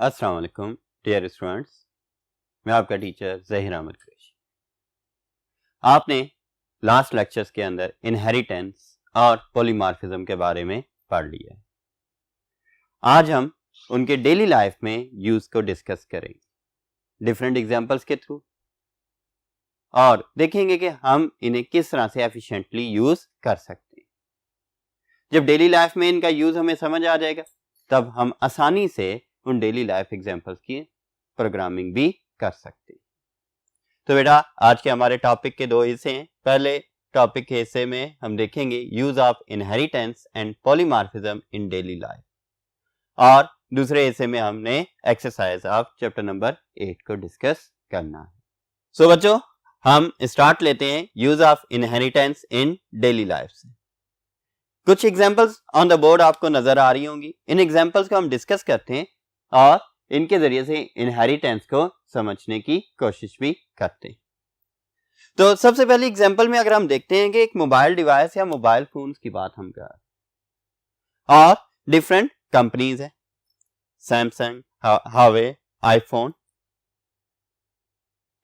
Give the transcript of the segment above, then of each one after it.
अस्सलाम वालेकुम dear students, मैं आपका टीचर ज़हीर अहमद कुरैशी। आपने लास्ट लेक्चर्स के अंदर इनहेरिटेंस और पॉलीमॉर्फिज्म के बारे में पढ़ लिया है। आज हम उनके डेली लाइफ में यूज को डिस्कस करेंगे डिफरेंट एग्जांपल्स के थ्रू और देखेंगे कि हम इन्हें किस तरह से एफिशिएंटली यूज कर सकते हैं। जब डेली लाइफ में इनका यूज हमें समझ आ जाएगा तब हम आसानी से उन डेली लाइफ एग्जांपल्स की प्रोग्रामिंग भी कर सकते हैं। तो बेटा आज के हमारे टॉपिक के दो हिस्से हैं। पहले टॉपिक के हिस्से में हम देखेंगे use of inheritance and polymorphism in daily life और दूसरे हिस्से में हमने एक्सरसाइज ऑफ चैप्टर नंबर 8 को डिस्कस करना है। सो बच्चों, हम स्टार्ट लेते हैं use of inheritance in daily life से। कुछ एग्जांपल्स ऑन द बोर्ड आपको नजर आ रही होंगी। इन एग्जांपल्स को हम डिस्कस करते हैं और इनके जरिए से इनहेरिटेंस को समझने की कोशिश भी करते हैं। तो सबसे पहले एग्जांपल में अगर हम देखते हैं कि एक मोबाइल डिवाइस या मोबाइल फोन्स की बात हम कर रहे हैं और डिफरेंट कंपनीज है, सैमसंग, हावे, आईफोन।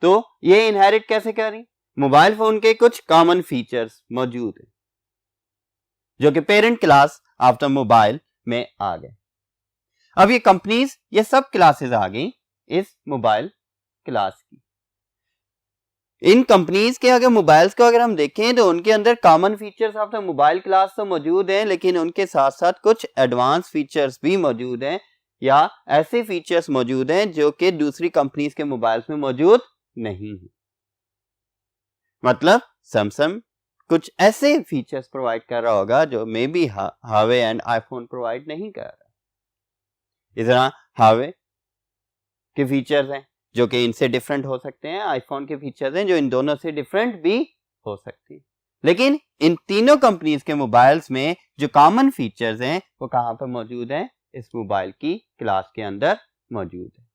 तो ये इनहेरिट कैसे कर रही? मोबाइल फोन के कुछ कॉमन फीचर्स मौजूद हैं जो कि parent class of the mobile में आ गए। अब ये कंपनीज, ये सब क्लासेस आ गई इस मोबाइल क्लास की। इन कंपनीज के अगर मोबाइल्स को अगर हम देखें तो उनके अंदर common features of the mobile class तो मौजूद हैं, लेकिन उनके साथ साथ कुछ एडवांस फीचर्स भी मौजूद हैं या ऐसे फीचर्स मौजूद हैं जो कि दूसरी कंपनीज के मोबाइल्स में मौजूद नहीं है। मतलब सैमसंग कुछ ऐसे फीचर्स प्रोवाइड कर रहा होगा जो मे बी हावे एंड आईफोन प्रोवाइड नहीं कर रहा। इस तरह हावे के फीचर्स हैं जो कि इनसे डिफरेंट हो सकते हैं, आईफोन के फीचर्स हैं जो इन दोनों से डिफरेंट भी हो सकते हैं। लेकिन इन तीनों कंपनीज के मोबाइल्स में जो कॉमन फीचर्स हैं वो कहां पर मौजूद हैं? इस मोबाइल की क्लास के अंदर मौजूद है।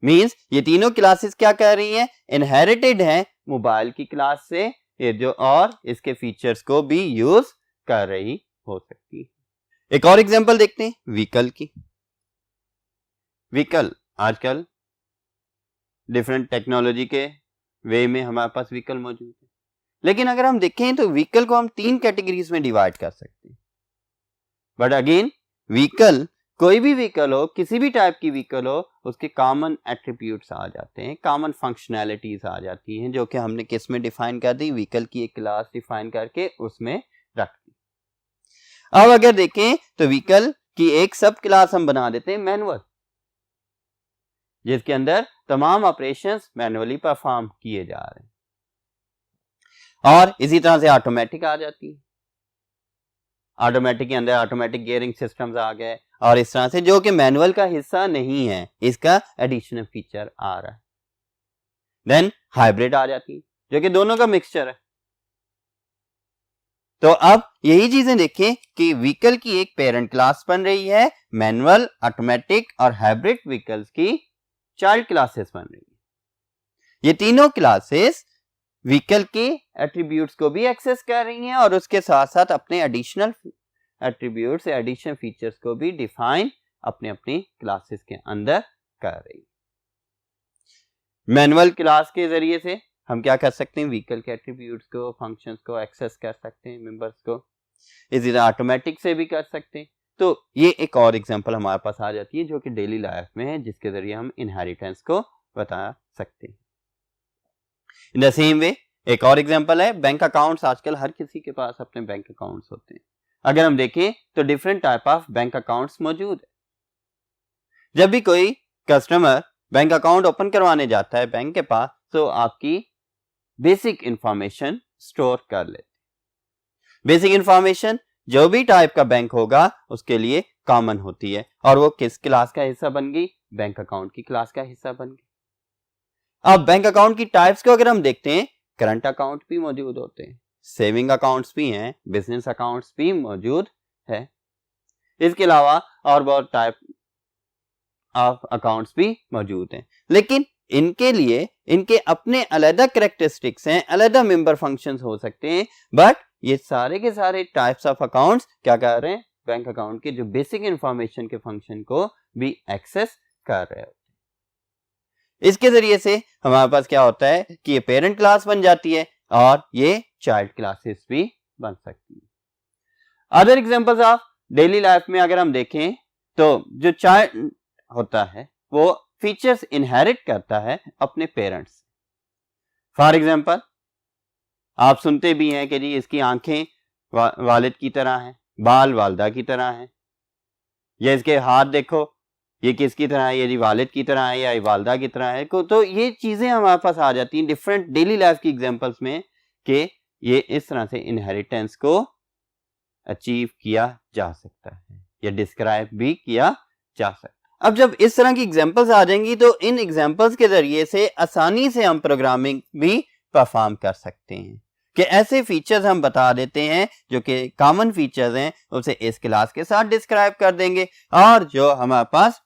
मींस ये तीनों क्लासेस क्या कर रही हैं? इनहेरिटेड हैं मोबाइल की क्लास से, ये जो और इसके फीचर्स को भी यूज कर रही हो सकती है। एक और एग्जांपल देखते हैं व्हीकल की। व्हीकल आजकल डिफरेंट टेक्नोलॉजी के वे में हमारे पास व्हीकल मौजूद है, लेकिन अगर हम देखें तो व्हीकल को हम 3 कैटेगरीज में डिवाइड कर सकते हैं। बट अगेन व्हीकल, कोई भी व्हीकल हो, किसी भी टाइप की व्हीकल हो, उसके कॉमन एट्रीब्यूट्स आ जाते हैं, कॉमन फंक्शनैलिटीज आ जाती हैं जो कि हमने किस में डिफाइन कर दी? व्हीकल की एक क्लास डिफाइन करके उसमें रख दी। अब अगर देखें तो व्हीकल की एक सब क्लास हम बना देते हैं मैनुअल, जिसके अंदर तमाम ऑपरेशंस मैनुअली परफॉर्म किए जा रहे हैं। और इसी तरह से ऑटोमेटिक आ जाती है। ऑटोमेटिक के अंदर ऑटोमेटिक गियरिंग सिस्टम्स आ गए और इस तरह से जो कि मैनुअल का हिस्सा नहीं है, इसका एडिशनल फीचर आ रहा है। देन हाइब्रिड आ जाती है जो कि दोनों का मिक्सचर है। तो अब यही चीजें देखें कि व्हीकल की एक पेरेंट क्लास बन रही है, मैनुअल, ऑटोमेटिक और हाइब्रिड व्हीकल्स की चाइल्ड क्लासेस बन रही है। ये तीनों क्लासेस व्हीकल के एट्रीब्यूट्स को भी एक्सेस कर रही हैं और उसके साथ साथ अपने एडिशनल एट्रीब्यूट्स या एडिशनल फीचर्स को भी डिफाइन अपने अपनी क्लासेस के अंदर कर रही है। मैनुअल क्लास के जरिए से हम क्या कर सकते हैं? व्हीकल के एट्रीब्यूट्स को, फंक्शंस को एक्सेस कर सकते हैं, मेंबर्स को। इसी तरह ऑटोमेटिक से भी कर सकते हैं। तो ये एक और एग्जांपल हमारे पास आ जाती है जो कि डेली लाइफ में है, जिसके जरिए हम इनहेरिटेंस को बता सकते हैं। इन द सेम वे एक और एग्जांपल है बैंक अकाउंट्स। आजकल हर किसी के पास अपने बैंक अकाउंट्स होते हैं। अगर हम देखें तो different type of bank accounts मौजूद है। जब भी कोई कस्टमर बैंक अकाउंट ओपन करवाने जाता है बैंक के पास, तो आपकी बेसिक इंफॉर्मेशन स्टोर कर लेते हैं। बेसिक इंफॉर्मेशन जो भी टाइप का बैंक होगा उसके लिए कॉमन होती है और वो किस क्लास का हिस्सा बन गई? बैंक अकाउंट की क्लास का हिस्सा बन गई। अब बैंक अकाउंट की टाइप्स को अगर हम देखते हैं, करंट अकाउंट भी मौजूद होते हैं, सेविंग अकाउंट्स भी हैं, बिजनेस अकाउंट्स भी मौजूद है। इसके अलावा और बहुत टाइप ऑफ अकाउंट्स भी मौजूद हैं, लेकिन इनके लिए इनके अपने अलग कैरेक्टरिस्टिक्स हैं, अलग मेंबर फंक्शंस हो सकते हैं। बट ये सारे के सारे टाइप्स ऑफ अकाउंट्स क्या कर रहे हैं? बैंक अकाउंट के जो बेसिक इंफॉर्मेशन के फंक्शन को भी एक्सेस कर रहे होते हैं। इसके जरिए से हमारे पास क्या होता है कि ये पेरेंट क्लास बन जाती है और ये चाइल्ड क्लासेस भी बन सकती है। Other examples of daily life में अगर हम देखें तो जो चाइल्ड होता है वो फीचर्स इनहेरिट करता है अपने पेरेंट्स से। फॉर एग्जांपल आप सुनते भी हैं कि जी इसकी आंखें वालिद की तरह हैं, बाल वालदा की तरह हैं, या इसके हाथ देखो ये किसकी तरह है, ये जी वालिद की तरह है या वालदा की तरह है। तो ये चीजें हमारे पास आ जाती हैं डिफरेंट डेली लाइफ की एग्जांपल्स में कि ये इस तरह से इनहेरिटेंस को अचीव किया जा सकता है या डिस्क्राइब भी किया जा सकता है। अब जब इस तरह की एग्जांपल्स आ जाएंगी तो इन एग्जांपल्स के जरिए से आसानी से हम प्रोग्रामिंग भी परफॉर्म कर सकते हैं कि ऐसे फीचर्स हम बता देते हैं जो कि कॉमन फीचर्स हैं उसे इस क्लास के साथ डिस्क्राइब कर देंगे और जो हमारे पास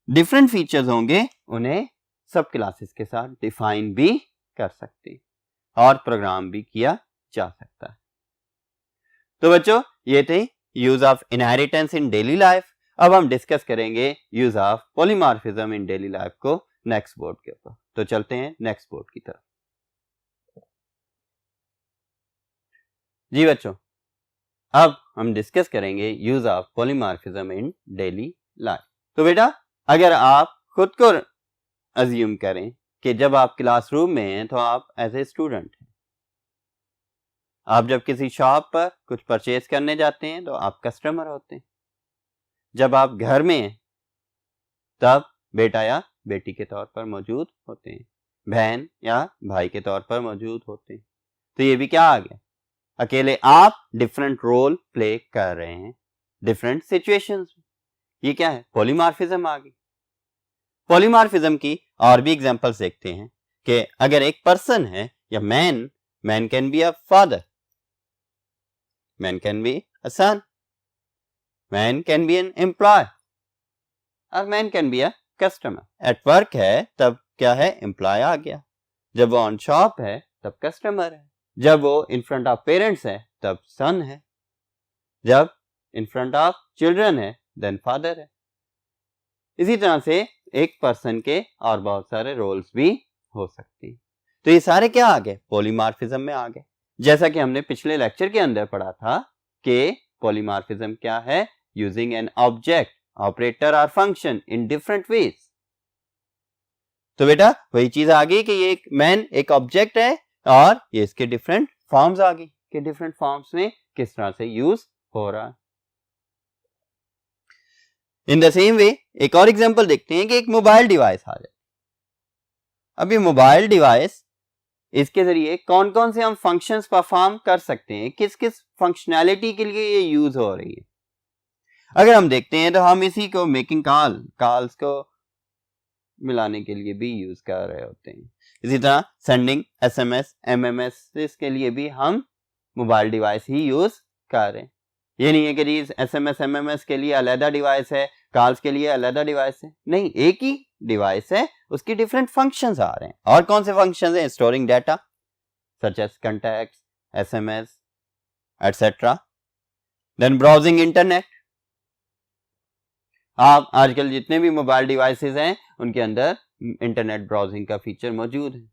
डिफरेंट फीचर्स होंगे उन्हें सब क्लासेस के साथ डिफाइन भी कर सकते हैं और प्रोग्राम भी किया जा सकता है। तो बच्चों ये थे use of inheritance in daily life. अब हम डिस्कस करेंगे use of polymorphism in daily life को नेक्स्ट बोर्ड के ऊपर। तो चलते हैं नेक्स्ट बोर्ड की तरफ। जी बच्चों अब हम डिस्कस करेंगे use of polymorphism in daily life. तो बेटा अगर आप खुद को अज्यूम करें कि जब आप क्लासरूम में हैं तो आप एज ए स्टूडेंट हैं, आप जब किसी शॉप पर कुछ परचेज करने जाते हैं तो आप कस्टमर होते हैं, जब आप घर में हैं तब बेटा या बेटी के तौर पर मौजूद होते हैं, बहन या भाई के तौर पर मौजूद होते हैं। तो ये भी क्या आ गया, अकेले आप डिफरेंट रोल प्ले कर रहे हैं डिफरेंट सिचुएशंस में। ये क्या है, पॉलीमॉर्फिज्म आ गई। पॉलीमॉर्फिज्म की और भी एग्जांपल्स देखते हैं कि अगर एक पर्सन है या man can be a father, man can be a son, man can be an employee और man can be a customer. At work है तब क्या है, एम्प्लॉय आ गया, जब वो ऑन शॉप है तब कस्टमर है, जब वो इन फ्रंट ऑफ पेरेंट्स है तब सन है, जब इन फ्रंट ऑफ चिल्ड्रन है देन फादर है। इसी तरह से एक पर्सन के और बहुत सारे रोल्स भी हो सकती हैं। तो ये सारे क्या आ गए, पॉलीमॉर्फिज्म में आ गए। जैसा कि हमने पिछले लेक्चर के अंदर पढ़ा था कि पॉलीमॉर्फिज्म क्या है, using an object, operator or function in different ways. तो बेटा वही चीज आ गई कि ये एक मैन एक ऑब्जेक्ट है और ये इसके डिफरेंट फॉर्म्स आ गई कि डिफरेंट फॉर्म्स में किस तरह से यूज हो रहा है। इन द सेम वे एक और एग्जांपल देखते हैं कि एक मोबाइल डिवाइस आ जाए। अब ये मोबाइल डिवाइस, इसके जरिए कौन कौन से हम फंक्शंस परफॉर्म कर सकते हैं, किस किस फंक्शनैलिटी के लिए ये यूज हो रही है। अगर हम देखते हैं तो हम इसी को मेकिंग कॉल्स को मिलाने के लिए भी यूज कर रहे होते हैं। इसी तरह सेंडिंग एसएमएस एमएमएस के लिए भी हम मोबाइल डिवाइस ही यूज कर रहे हैं। ये नहीं है कि जी एसएमएस एमएमएस के लिए अलग डिवाइस है, कॉल्स के लिए अलग डिवाइस है, नहीं, एक ही डिवाइस है, उसकी डिफरेंट फंक्शंस आ रहे हैं। और कौन से फंक्शंस हैं, storing data such as contacts, SMS etcetera, then browsing internet. आप आजकल जितने भी मोबाइल डिवाइसेस हैं उनके अंदर इंटरनेट ब्राउजिंग का फीचर मौजूद है।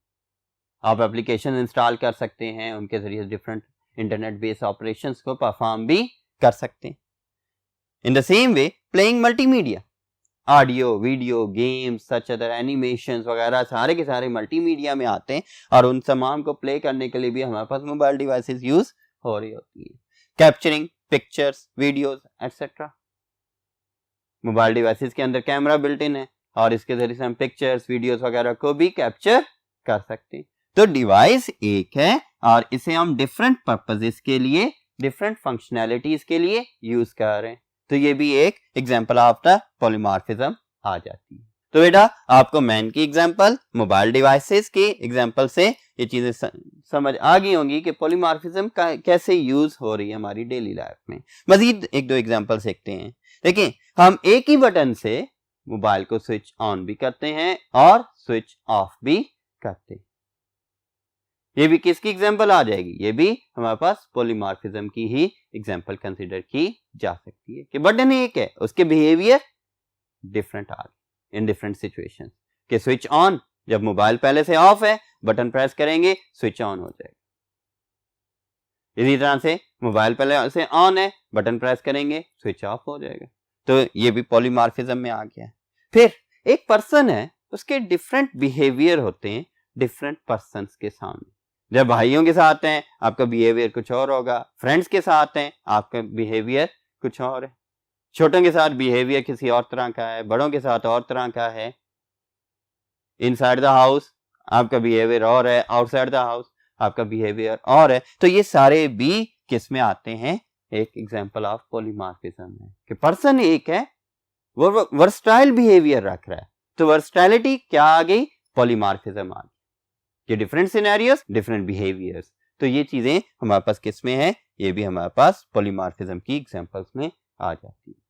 आप एप्लीकेशन इंस्टॉल कर सकते हैं, उनके जरिए डिफरेंट इंटरनेट बेस्ड ऑपरेशंस को परफॉर्म भी कर सकते हैं। In the same way playing multimedia, audio video games such other animations वगैरह सारे के सारे मल्टीमीडिया में आते हैं और उन तमाम को प्ले करने के लिए भी हमारे पास मोबाइल डिवाइसेस यूज हो रही होती है। Capturing pictures, videos etcetera, mobile devices के अंदर कैमरा बिल्ट इन है और इसके जरिए से हम पिक्चर्स वीडियोस वगैरह को भी कैप्चर कर सकते हैं। तो डिवाइस एक है और इसे हम डिफरेंट पर्पसेस के लिए, डिफरेंट फंक्शनैलिटीज के लिए यूज कर रहे हैं। तो ये भी एक एग्जांपल ऑफ द पॉलीमॉर्फिज्म आ जाती है। तो बेटा आपको मैन की एग्जांपल, मोबाइल डिवाइसेस की एग्जांपल से ये चीजें समझ आ गई होंगी कि पॉलीमॉर्फिज्म कैसे यूज हो रही है हमारी डेली लाइफ में। मजीद एक दो एग्जांपल देखते हैं। देखिए हम एक ही बटन से मोबाइल को स्विच ऑन भी करते हैं और स्विच ऑफ भी करते हैं। ये भी किसकी एग्जांपल आ जाएगी, ये भी हमारे पास पॉलीमॉर्फिज्म की ही एग्जांपल कंसीडर की जा सकती है कि बटन एक है, उसके बिहेवियर डिफरेंट आ गए। इन डिफरेंट सिचुएशंस कि स्विच ऑन, जब मोबाइल पहले से ऑफ है बटन प्रेस करेंगे स्विच ऑन हो जाएगा। इसी तरह से मोबाइल पहले से ऑन है बटन प्रेस करेंगे स्विच ऑफ हो जाएगा। तो ये भी पॉलीमॉर्फिज्म में आ गया है। फिर एक पर्सन है, उसके डिफरेंट बिहेवियर होते हैं डिफरेंट पर्सन्स के सामने। जब भाइयों के साथ हैं आपका बिहेवियर कुछ और होगा, फ्रेंड्स के साथ हैं आपका बिहेवियर कुछ और है, छोटों के साथ बिहेवियर किसी और तरह का है, बड़ों के साथ और तरह का है। इनसाइड द हाउस आपका बिहेवियर और है, आउटसाइड द हाउस आपका बिहेवियर और है। तो ये सारे भी किस में आते हैं, एक एग्जांपल ऑफ पॉलीमॉर्फिज्म है कि पर्सन एक है वो वर्सटाइल बिहेवियर रख रहा है। तो वर्सटैलिटी क्या आ गई, पॉलीमॉर्फिज्म आ गई कि डिफरेंट सिनेरियोस डिफरेंट बिहेवियर्स। तो ये चीजें हमारे पास किस में है, ये भी हमारे पास पॉलीमॉर्फिज्म की एग्जांपल्स में आ जाती है।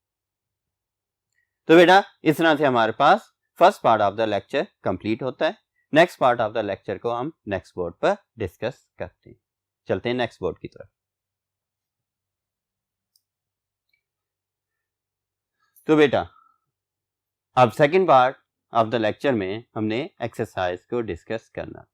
तो बेटा इस तरह से हमारे पास first part of the lecture complete होता है। Next part of the lecture को हम नेक्स्ट बोर्ड पर डिस्कस करते हैं। चलते हैं नेक्स्ट बोर्ड की तरफ। तो बेटा अब second part of the lecture में हमने एक्सरसाइज को डिस्कस करना।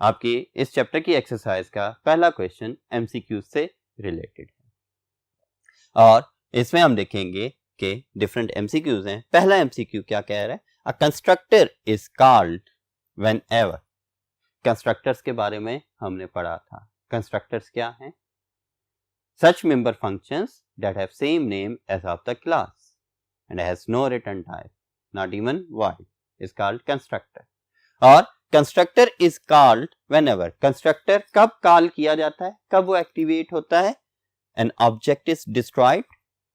आपकी इस चैप्टर की एक्सरसाइज का पहला क्वेश्चन एमसीक्यू से रिलेटेड है और इसमें हम देखेंगे कि डिफरेंट एमसीक्यूज हैं। पहला एमसीक्यू क्या कह रहा है, a constructor is called whenever. Constructors के बारे में हमने पढ़ा था। कंस्ट्रक्टर्स क्या हैं, such member functions that have same name as of the class and has no return type, not even void, is called constructor. और constructor is called whenever, constructor कब कॉल किया जाता है, कब वो एक्टिवेट होता है, an object is destroyed,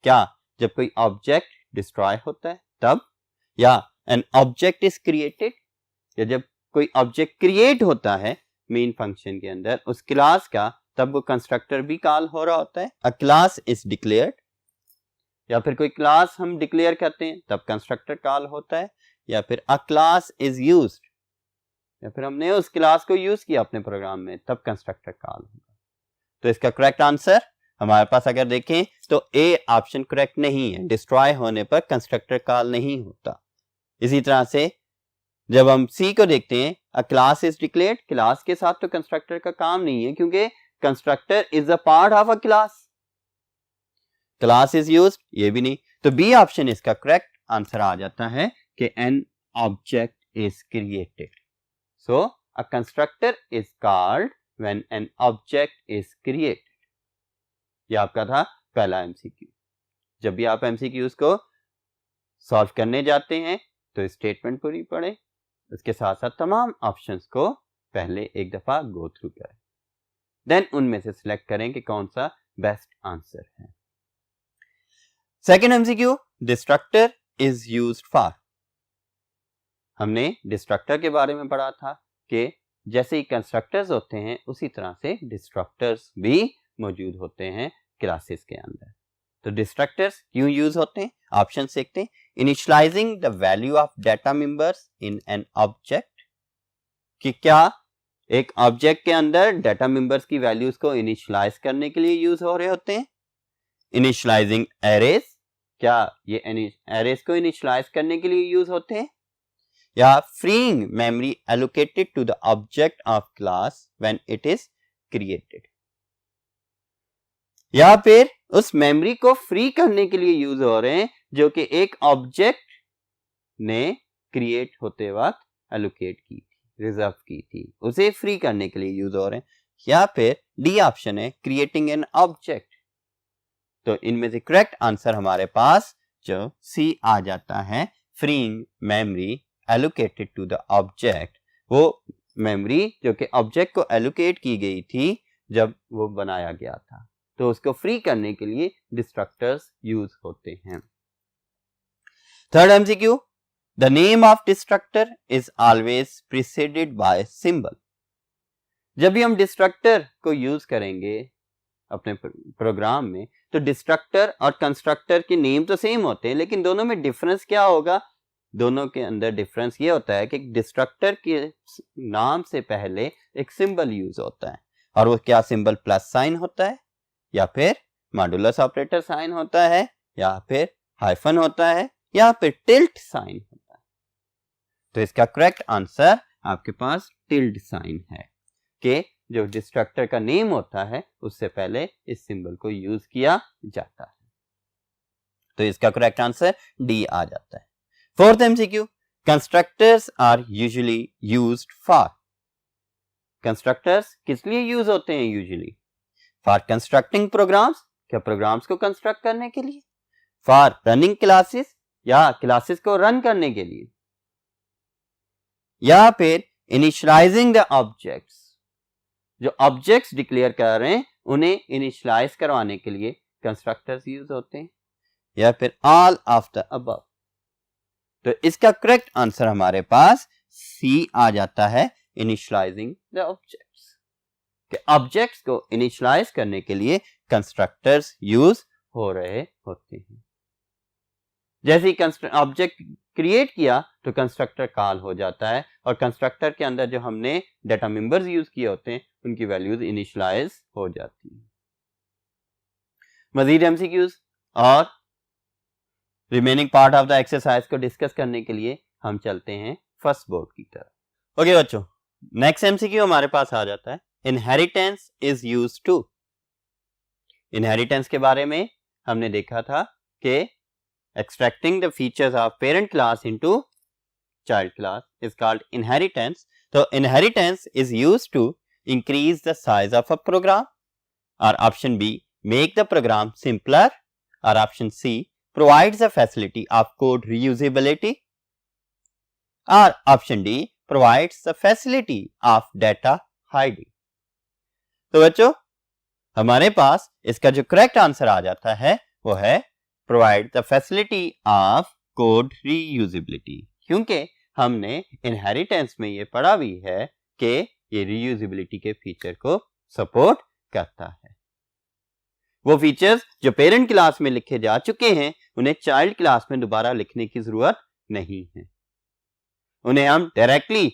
क्या जब कोई ऑब्जेक्ट डिस्ट्रॉय होता है तब, या an object is created, या जब कोई ऑब्जेक्ट क्रिएट होता है मेन फंक्शन के अंदर उस क्लास का, तब वो कंस्ट्रक्टर भी कॉल हो रहा होता है। a class is declared, या फिर कोई क्लास हम डिक्लेयर करते हैं तब कंस्ट्रक्टर कॉल होता है, या फिर अ क्लास इज यूज्ड, या फिर हमने उस क्लास को यूज किया अपने प्रोग्राम में तब कंस्ट्रक्टर कॉल होगा। तो इसका करेक्ट आंसर हमारे पास अगर देखें तो ए ऑप्शन करेक्ट नहीं है, डिस्ट्रॉय होने पर कंस्ट्रक्टर कॉल नहीं होता। इसी तरह से जब हम सी को देखते हैं, अ क्लास इज डिक्लेयर्ड, क्लास के साथ तो कंस्ट्रक्टर का काम नहीं है क्योंकि constructor is a part of a class. Class is used, ये भी नहीं। तो बी ऑप्शन इसका करेक्ट आंसर आ जाता है कि an object is created. So a constructor is called when an object is created. ये आपका था पहला एमसीक्यू। जब भी आप एमसीक्यूज को सॉल्व करने जाते हैं तो स्टेटमेंट पूरी पढ़ें, उसके साथ साथ तमाम ऑप्शंस को पहले एक दफा गो थ्रू करें, देन उनमें से सिलेक्ट करें कि कौन सा बेस्ट आंसर है। Second MCQ, destructor is used for. हमने डिस्ट्रक्टर के बारे में पढ़ा था कि जैसे ही कंस्ट्रक्टर्स होते हैं उसी तरह से डिस्ट्रक्टर्स भी मौजूद होते हैं क्लासेस के अंदर। तो डिस्ट्रक्टर्स क्यों यूज होते हैं, ऑप्शन देखते हैं। Initialising the value of data members in an object, कि क्या एक ऑब्जेक्ट के अंदर डाटा मेंबर्स की वैल्यूज को इनिशियलाइज करने के लिए यूज हो रहे होते हैं। इनिशियलाइजिंग एरेज, क्या ये एरेज को इनिशियलाइज करने के लिए यूज होते हैं। या freeing memory allocated to the object of class when it is created, या फिर उस मेमोरी को फ्री करने के लिए यूज हो रहे हैं जो कि एक ऑब्जेक्ट ने क्रिएट होते वक्त एलोकेट की थी, रिजर्व की थी, उसे फ्री करने के लिए यूज हो रहे हैं। या फिर डी ऑप्शन है, क्रिएटिंग एन ऑब्जेक्ट। तो इनमें से करेक्ट आंसर हमारे पास जो सी आ जाता है, freeing memory allocated to the object. वो मेमोरी जो कि ऑब्जेक्ट को एलोकेट की गई थी जब वो बनाया गया था, तो उसको फ्री करने के लिए डिस्ट्रक्टर्स यूज होते हैं। Third MCQ, the name of destructor is always preceded bye symbol. जब भी हम डिस्ट्रक्टर को यूज करेंगे अपने प्रोग्राम में तो डिस्ट्रक्टर और कंस्ट्रक्टर के नेम तो सेम होते हैं, लेकिन दोनों में डिफरेंस क्या होगा, दोनों के अंदर डिफरेंस ये होता है कि डिस्ट्रक्टर के नाम से पहले एक सिंबल यूज होता है, और वो क्या सिंबल प्लस साइन होता है, या फिर मॉडुलस ऑपरेटर साइन होता है, या फिर हाइफन होता है, या फिर टिल्ट साइन होता है? तो इसका करेक्ट आंसर आपके पास टिल्ट साइन है कि जो डिस्ट्रक्टर का नेम होता है उससे पहले इस सिंबल को यूज किया जाता है। तो इसका करेक्ट आंसर डी आ जाता है। Fourth MCQ, constructors are usually used for. Constructors किस लिए यूज होते हैं यूजुअली? फॉर कंस्ट्रक्टिंग प्रोग्राम्स, क्या प्रोग्राम्स को कंस्ट्रक्ट करने के लिए? फॉर रनिंग क्लासेस, या क्लासेस को रन करने के लिए? या फिर इनिशियलाइजिंग द ऑब्जेक्ट्स, जो ऑब्जेक्ट्स डिक्लेयर कर रहे हैं उन्हें इनिशियलाइज करवाने के लिए कंस्ट्रक्टर्स यूज होते हैं? या फिर ऑल ऑफ द अबव? तो इसका करेक्ट आंसर हमारे पास सी आ जाता है, इनिशियलाइजिंग द ऑब्जेक्ट्स। कि ऑब्जेक्ट्स को इनिशियलाइज करने के लिए कंस्ट्रक्टर्स यूज हो रहे होते हैं। जैसे ही ऑब्जेक्ट क्रिएट किया तो कंस्ट्रक्टर कॉल हो जाता है और कंस्ट्रक्टर के अंदर जो हमने डाटा मेंबर्स यूज किए होते हैं उनकी वैल्यूज इनिशियलाइज हो जाती है। मजीद एमसीक्यूज और remaining part of the exercise को डिस्कस करने के लिए हम चलते हैं फर्स्ट बोर्ड की तरफ। ओके बच्चों, नेक्स्ट एमसीक्यू हमारे पास आ जाता है, inheritance is used to. Inheritance के बारे में हमने देखा था कि extracting the features of parent class into child class is called inheritance. तो inheritance is used to increase the size of a program, और option B make the program simpler, और option C provides the facility of code reusability, or option D provides the facility of data hiding। तो बच्चों हमारे पास इसका जो correct answer आ जाता है वो है provide the facility of code reusability, क्योंकि हमने इनहेरिटेंस में ये पढ़ा भी है कि ये reusability के फीचर को सपोर्ट करता है। वो फीचर्स जो पेरेंट क्लास में लिखे जा चुके हैं उन्हें चाइल्ड क्लास में दोबारा लिखने की जरूरत नहीं है, उन्हें हम directly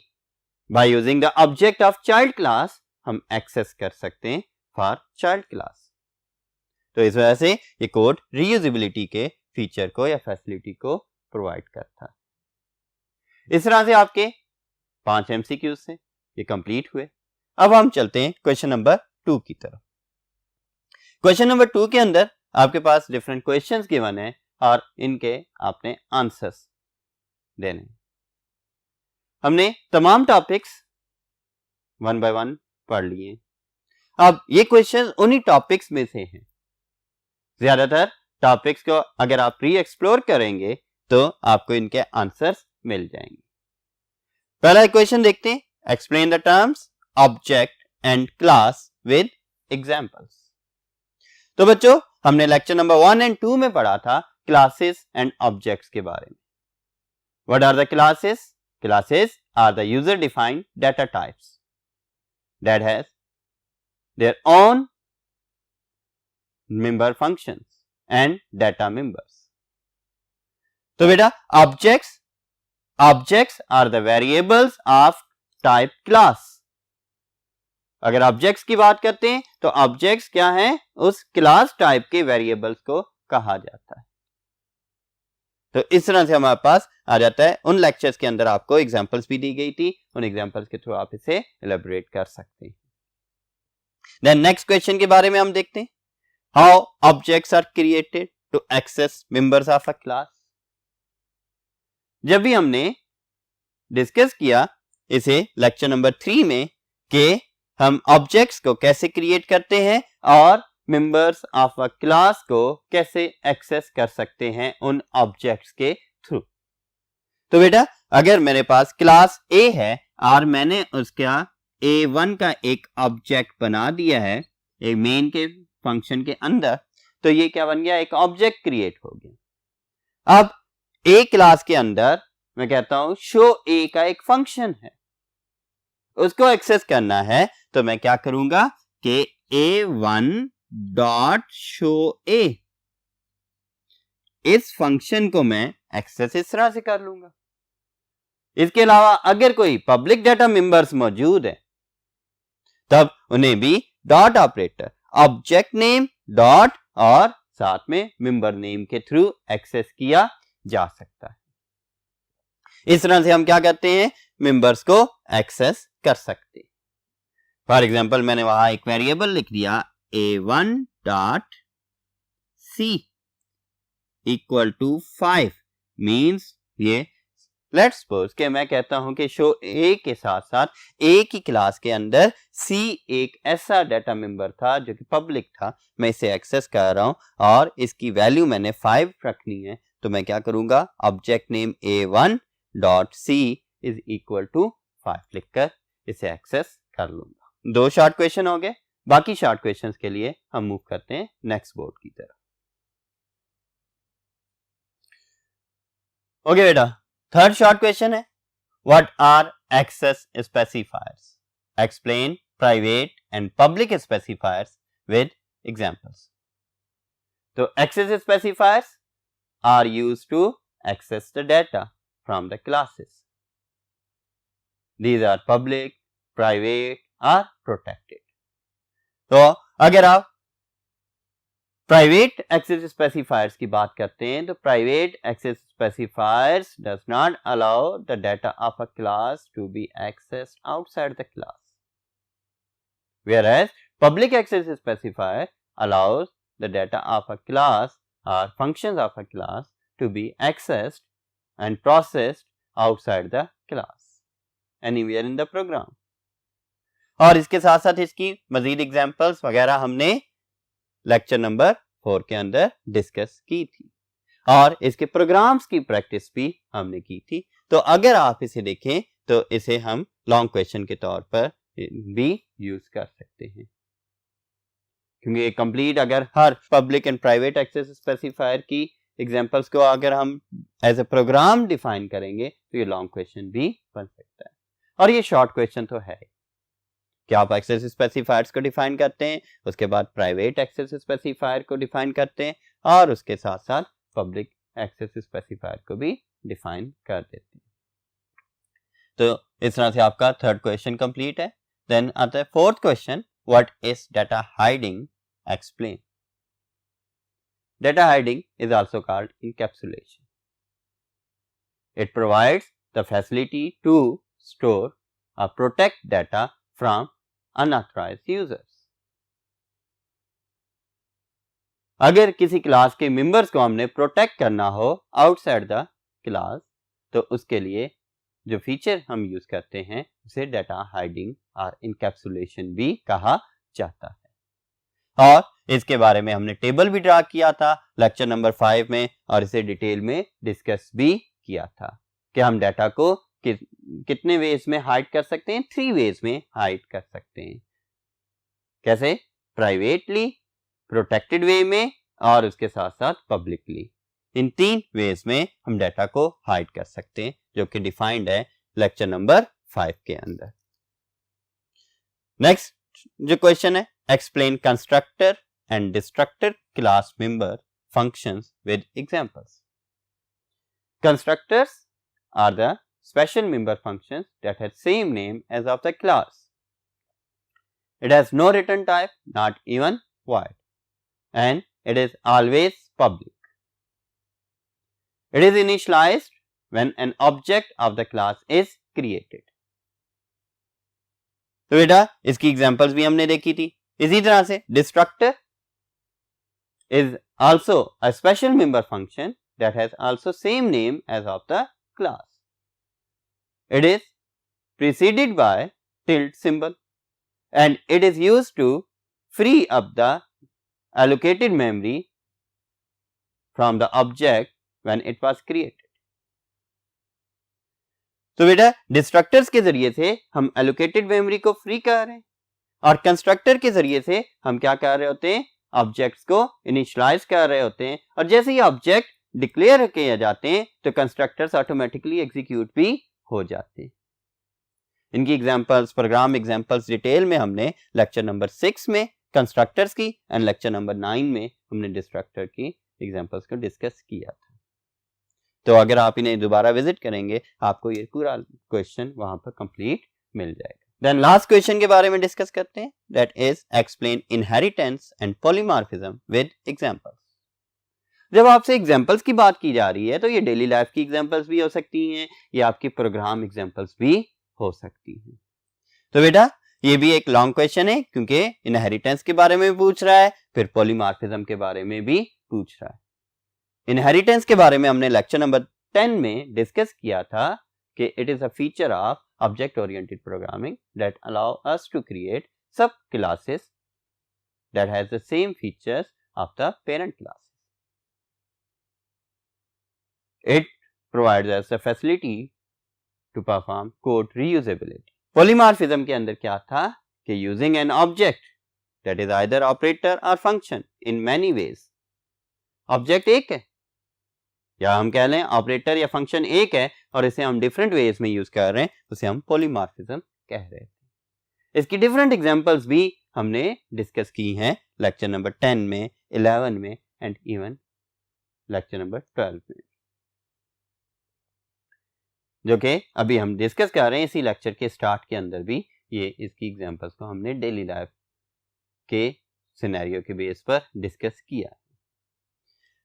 by using the object of child class हम एक्सेस कर सकते हैं फॉर चाइल्ड क्लास। तो इस वजह से ये कोड रीयूजेबिलिटी के फीचर को या फैसिलिटी को प्रोवाइड करता है। इस तरह से आपके 5 एमसीक्यूज से ये कंप्लीट हुए। अब हम चलते हैं क्वेश्चन नंबर 2 की तरफ। क्वेश्चन नंबर 2 के अंदर आपके पास डिफरेंट क्वेश्चंस गिवन है और इनके आपने आंसर्स देने। हमने तमाम टॉपिक्स 1 बाय 1 पढ़ लिए। अब ये क्वेश्चंस उन्हीं टॉपिक्स में से हैं। ज्यादातर टॉपिक्स को अगर आप री एक्सप्लोर करेंगे तो आपको इनके आंसर्स मिल जाएंगे। पहला क्वेश्चन देखते हैं, explain the terms object and class with examples. तो बच्चों हमने लेक्चर नंबर 1 एंड 2 में पढ़ा था क्लासेस एंड ऑब्जेक्ट्स के बारे में। What are the classes? Classes are the user defined data types that has their own member functions and data members. तो बेटा objects are the variables of type class. अगर objects की बात करते हैं तो ऑब्जेक्ट्स क्या हैं? उस क्लास टाइप के वेरिएबल्स को कहा जाता है। तो इस तरह से हमारे पास आ जाता है। उन लेक्चर्स के अंदर आपको एग्जांपल्स भी दी गई थी, उन एग्जांपल्स के थ्रू आप इसे एलैबोरेट कर सकते हैं। देन नेक्स्ट क्वेश्चन के बारे में हम देखते हैं, how objects are created to access members of a class. जब भी हमने डिस्कस किया इसे लेक्चर नंबर 3 में कि हम ऑब्जेक्ट्स को कैसे क्रिएट करते हैं और मेंबर्स ऑफ अ क्लास को कैसे एक्सेस कर सकते हैं उन ऑब्जेक्ट्स के थ्रू। तो बेटा अगर मेरे पास क्लास ए है और मैंने उसका A1 का एक ऑब्जेक्ट बना दिया है एक मेन के फंक्शन के अंदर, तो ये क्या बन गया? एक ऑब्जेक्ट क्रिएट हो गया। अब ए क्लास के अंदर मैं कहता हूं शो ए का एक फंक्शन है, उसको एक्सेस करना है तो मैं क्या करूंगा कि A1 डॉट शो ए, इस फंक्शन को मैं एक्सेस इस तरह से कर लूंगा। इसके अलावा अगर कोई पब्लिक डाटा मेंबर्स मौजूद है तब उन्हें भी dot operator object name dot और साथ में मेंबर नेम के थ्रू एक्सेस किया जा सकता है। इस तरह से हम क्या करते हैं, मेंबर्स को एक्सेस कर सकते हैं। फॉर एग्जाम्पल मैंने वहां एक वेरिएबल लिख दिया a1 dot c equal to 5 means ये लेट्स सपोज कि मैं कहता हूं कि शो ए के साथ साथ एक ही क्लास के अंदर सी एक ऐसा डाटा मेंबर था जो कि पब्लिक था, मैं इसे एक्सेस कर रहा हूं और इसकी वैल्यू मैंने 5 रखनी है, तो मैं क्या करूंगा, object name a1 dot C is equal to 5 लिखकर इसे एक्सेस कर लूंगा। 2 शॉर्ट क्वेश्चन हो गए, बाकी शॉर्ट क्वेश्चंस के लिए हम मूव करते हैं नेक्स्ट बोर्ड की तरफ। ओके बेटा, थर्ड शॉर्ट क्वेश्चन है, what are access specifiers, explain private and public specifiers with examples. तो access specifiers are used to access the data from the classes. These are public, private or protected. तो अगर आप private access specifiers की बात करते हैं तो private access specifiers does not allow the data of a class to be accessed outside the class, whereas public access specifier allows the data of a class or functions of a class to be accessed and processed outside the class anywhere in the program. और इसके साथ साथ इसकी मजीद examples वगैरह हमने lecture number 4 के अंदर discuss की थी और इसके प्रोग्राम्स की प्रैक्टिस भी हमने की थी। तो अगर आप इसे देखें तो इसे हम लॉन्ग क्वेश्चन के तौर पर भी यूज कर सकते हैं, क्योंकि कंप्लीट अगर हर public and private access specifier की एग्जांपल्स को अगर हम एज ए प्रोग्राम डिफाइन करेंगे तो ये लॉन्ग क्वेश्चन भी बन सकता है। और ये शॉर्ट क्वेश्चन तो है कि आप एक्सेस स्पेसिफायर्स को डिफाइन करते हैं, उसके बाद प्राइवेट एक्सेस स्पेसिफायर को डिफाइन करते हैं और उसके साथ साथ पब्लिक एक्सेस स्पेसिफायर को भी डिफाइन कर देते हैं। तो इस तरह से आपका थर्ड क्वेश्चन कंप्लीट है। देन आता है fourth question, what is data hiding, explain. Data hiding is also called encapsulation. It provides the facility to store or protect data from unauthorized users. अगर किसी क्लास के मेंबर्स को हमने protect करना हो आउटसाइड द क्लास तो उसके लिए जो फीचर हम यूज करते हैं उसे डाटा हाइडिंग और इनकैप्सुलेशन भी कहा जाता है। और इसके बारे में हमने टेबल भी ड्रा किया था लेक्चर नंबर 5 में और इसे डिटेल में डिस्कस भी किया था कि हम डाटा को कितने वेज में हाइड कर सकते हैं, 3 वेज में हाइड कर सकते हैं। कैसे? प्राइवेटली, प्रोटेक्टेड वे में और उसके साथ साथ पब्लिकली। इन 3 वेज में हम डाटा को हाइड कर सकते हैं जो कि डिफाइंड है लेक्चर नंबर 5 के अंदर। नेक्स्ट जो क्वेश्चन है, explain constructor and destructor class member functions with examples. Constructors are the special member functions that have same name as of the class. It has no return type, not even void, and it is always public. It is initialized when an object of the class is created. तो बेटा इसकी examples भी हमने देखी थी। इसी तरह से destructor is also a special member function that has also same name as of the class. It is preceded by tilde symbol and it is used to free up the allocated memory from the object when it was created. तो बेटा destructors के जरिए से हम allocated memory को free कर रहे हैं और कंस्ट्रक्टर के जरिए से हम क्या कर रहे होते हैं, ऑब्जेक्ट्स को इनिशियलाइज कर रहे होते हैं और जैसे ही ऑब्जेक्ट डिक्लेयर किए जाते हैं तो कंस्ट्रक्टर्स ऑटोमेटिकली एग्जीक्यूट भी हो जाते हैं। इनकी एग्जांपल्स, प्रोग्राम एग्जांपल्स डिटेल में हमने लेक्चर नंबर 6 में कंस्ट्रक्टर्स की एंड लेक्चर नंबर 9 में हमने डिस्ट्रक्टर की एग्जांपल्स को डिस्कस किया था। तो अगर आप इन्हें दोबारा विजिट करेंगे आपको ये पूरा क्वेश्चन वहां पर कंप्लीट मिल जाएगा। देन लास्ट क्वेश्चन के बारे में डिस्कस करते हैं, that is explain inheritance and polymorphism with examples. जब आपसे एग्जाम्पल्स की बात की जा रही है तो ये डेली लाइफ की एग्जाम्पल्स भी हो सकती हैं, ये आपकी प्रोग्राम एग्जाम्पल्स भी हो सकती हैं। तो बेटा ये भी एक लॉन्ग क्वेश्चन है क्योंकि इनहेरिटेंस के बारे में भी पूछ रहा है, फिर पॉलीमॉर्फिज्म के बारे में भी पूछ रहा है। इनहेरिटेंस के बारे में हमने लेक्चर नंबर 10 में डिस्कस किया था कि it is a feature of object oriented programming that allow us to create sub classes that has the same features of the parent classes. It provides us the facility to perform code reusability. Polymorphism के अंदर क्या था कि using an object that is either operator or function in many ways. Object एक है या हम कह लें ऑपरेटर या फंक्शन एक है और इसे हम डिफरेंट वेज में यूज कर रहे हैं, उसे हम पॉलीमॉर्फिज्म कह रहे हैं। इसकी डिफरेंट एग्जांपल्स भी हमने डिस्कस की हैं लेक्चर नंबर 10 में, 11 में एंड इवन लेक्चर नंबर 12 में, जो कि अभी हम डिस्कस कर रहे हैं। इसी लेक्चर के स्टार्ट के अंदर भी ये इसकी एग्जांपल्स को हमने डेली लाइफ के सिनेरियो के बेस पर डिस्कस किया।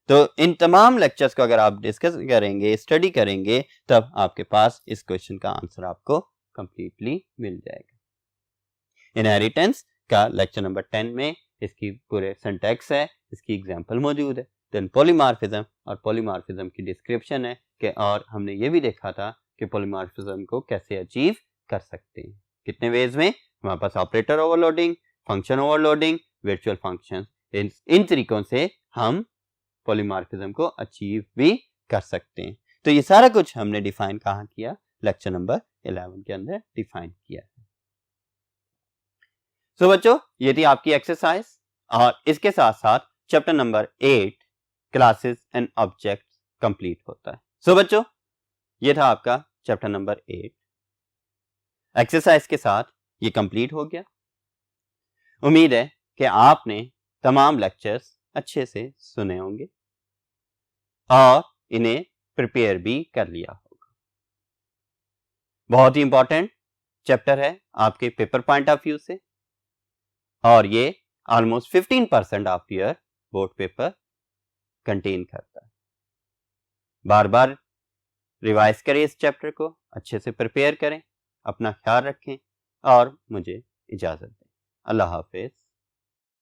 तो इन तमाम लेक्चर्स को अगर आप डिस्कस करेंगे, स्टडी करेंगे, तब आपके पास इस क्वेश्चन का आंसर आपको कंप्लीटली मिल जाएगा। इनहेरिटेंस का लेक्चर नंबर 10 में इसकी पूरे सिंटैक्स है, इसकी एग्जांपल मौजूद है। देन पॉलीमॉर्फिज्म और पॉलीमॉर्फिज्म की डिस्क्रिप्शन है कि और हमने ये भी देखा था कि पॉलीमॉर्फिज्म को कैसे अचीव कर सकते हैं, कितने वेज में। हमारे पास operator overloading, function overloading, virtual function, इन तरीकों से हम पॉलीमॉर्फिज्म को अचीव भी कर सकते हैं। तो ये सारा कुछ हमने डिफाइन कहाँ किया, लेक्चर नंबर 11 के अंदर डिफाइन किया है। सो बच्चों ये थी आपकी एक्सरसाइज और इसके साथ साथ chapter number 8 classes and objects complete होता है। सो बच्चों ये था आपका चैप्टर नंबर 8। एक्सरसाइज के साथ ये कंप्लीट हो गया। उम्मीद है कि आपने तमाम लेक्चर्स अच्छे से सुने होंगे और इन्हें प्रिपेयर भी कर लिया होगा। बहुत ही इंपॉर्टेंट चैप्टर है आपके पेपर पॉइंट ऑफ व्यू से और ये almost 15% of your board paper contain करता है। बार बार रिवाइज करें इस चैप्टर को, अच्छे से प्रिपेयर करें, अपना ख्याल रखें और मुझे इजाजत दें। अल्लाह हाफिज।